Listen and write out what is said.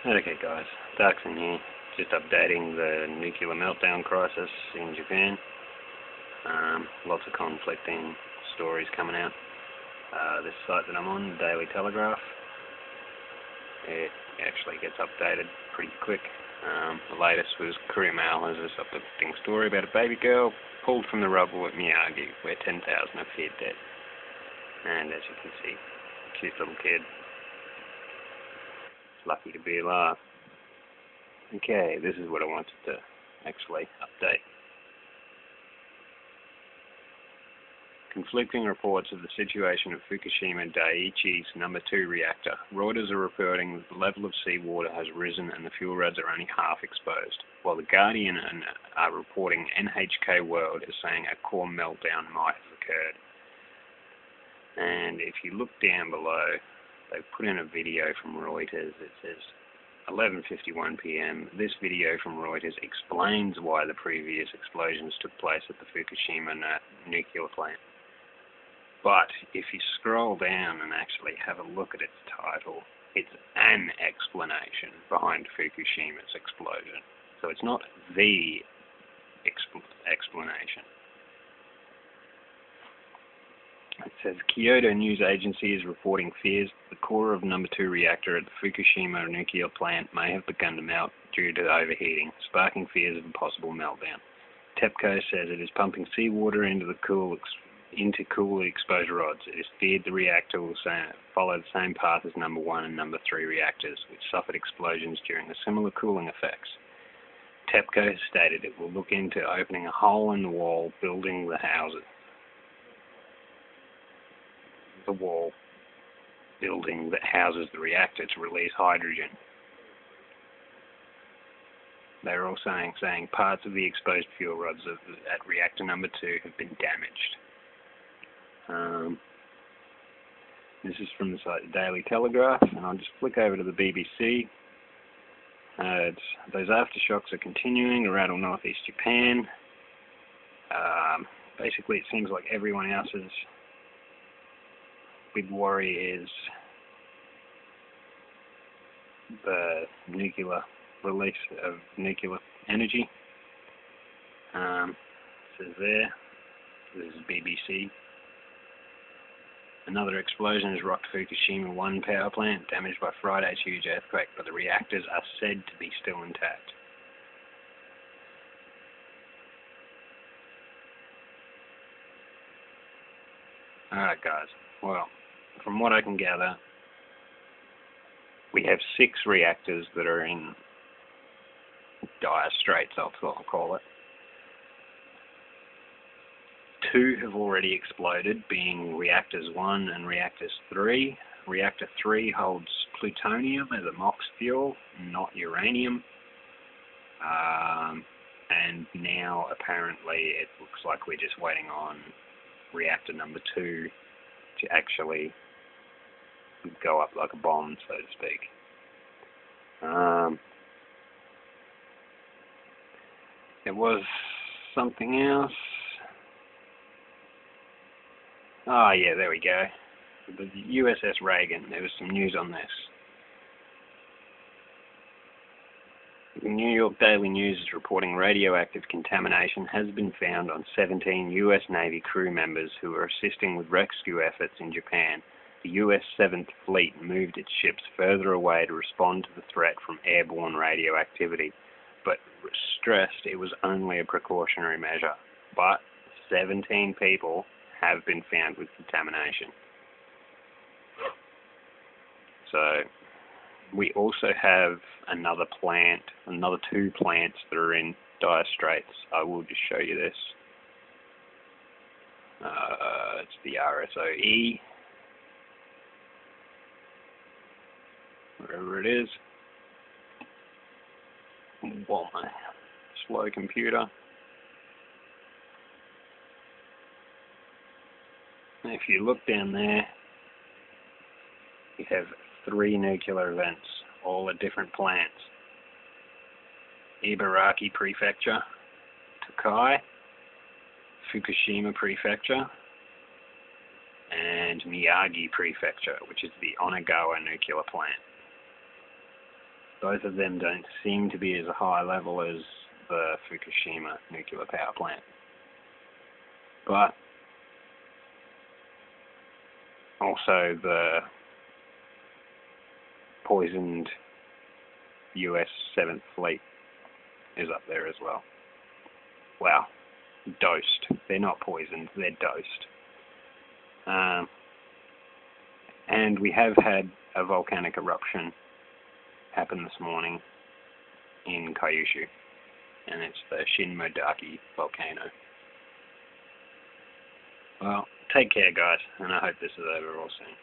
Okay guys, Darkson here, just updating the nuclear meltdown crisis in Japan. Lots of conflicting stories coming out. This site that I'm on, the Daily Telegraph, it actually gets updated pretty quick. The latest was Courier Mail has this uplifting story about a baby girl pulled from the rubble at Miyagi, where 10,000 are feared dead. And as you can see, cute little kid. Lucky to be alive. Okay, this is what I wanted to actually update. Conflicting reports of the situation at Fukushima Daiichi's No. 2 reactor. Reuters are reporting that the level of seawater has risen and the fuel rods are only half exposed, while The Guardian are reporting NHK World is saying a core meltdown might have occurred. And if you look down below, they've put in a video from Reuters. It says 11:51 p.m. This video from Reuters explains why the previous explosions took place at the Fukushima nuclear plant. But if you scroll down and actually have a look at its title, it's an explanation behind Fukushima's explosion. So it's not the explanation. It says Kyoto News Agency is reporting fears that the core of No. 2 reactor at the Fukushima nuclear plant may have begun to melt due to overheating, sparking fears of a possible meltdown. TEPCO says it is pumping seawater into cool exposure rods. It is feared the reactor will follow the same path as No. 1 and No. 3 reactors, which suffered explosions during the similar cooling effects. TEPCO has stated it will look into opening a hole in the wall building the wall building that houses the reactor to release hydrogen. They're also saying parts of the exposed fuel rods at reactor number 2 have been damaged. This is from the site The Daily Telegraph, and I'll just flick over to the BBC. Those aftershocks are continuing to rattle northeast Japan. Basically, it seems like everyone else's big worry is the nuclear release of nuclear energy. It says there, this is BBC. Another explosion has rocked Fukushima 1 power plant, damaged by Friday's huge earthquake, but the reactors are said to be still intact. Alright guys, well, from what I can gather, we have 6 reactors that are in dire straits, I'll call it. 2 have already exploded, being reactors 1 and reactors 3. Reactor 3 holds plutonium as a MOX fuel, not uranium. And now apparently it looks like we're just waiting on reactor number 2 to actually go up like a bomb, so to speak. There was something else. Oh yeah, there we go. The USS Reagan, there was some news on this. The New York Daily News is reporting radioactive contamination has been found on 17 U.S. Navy crew members who are assisting with rescue efforts in Japan. The U.S. 7th Fleet moved its ships further away to respond to the threat from airborne radioactivity, but stressed it was only a precautionary measure. But 17 people have been found with contamination. So we also have another 2 plants that are in dire straits. I will just show you this. It's the RSOE, wherever it is. Well, my slow computer. And if you look down there, you have 3 nuclear events, all at different plants. Ibaraki Prefecture, Tokai, Fukushima Prefecture, and Miyagi Prefecture, which is the Onagawa nuclear plant. both of them don't seem to be as high level as the Fukushima nuclear power plant. But also the poisoned US 7th Fleet is up there as well. Wow. Dosed. They're not poisoned, they're dosed. And we have had a volcanic eruption happen this morning in Kyushu, and it's the Shinmodaki volcano. Well, take care guys, and I hope this is over real soon.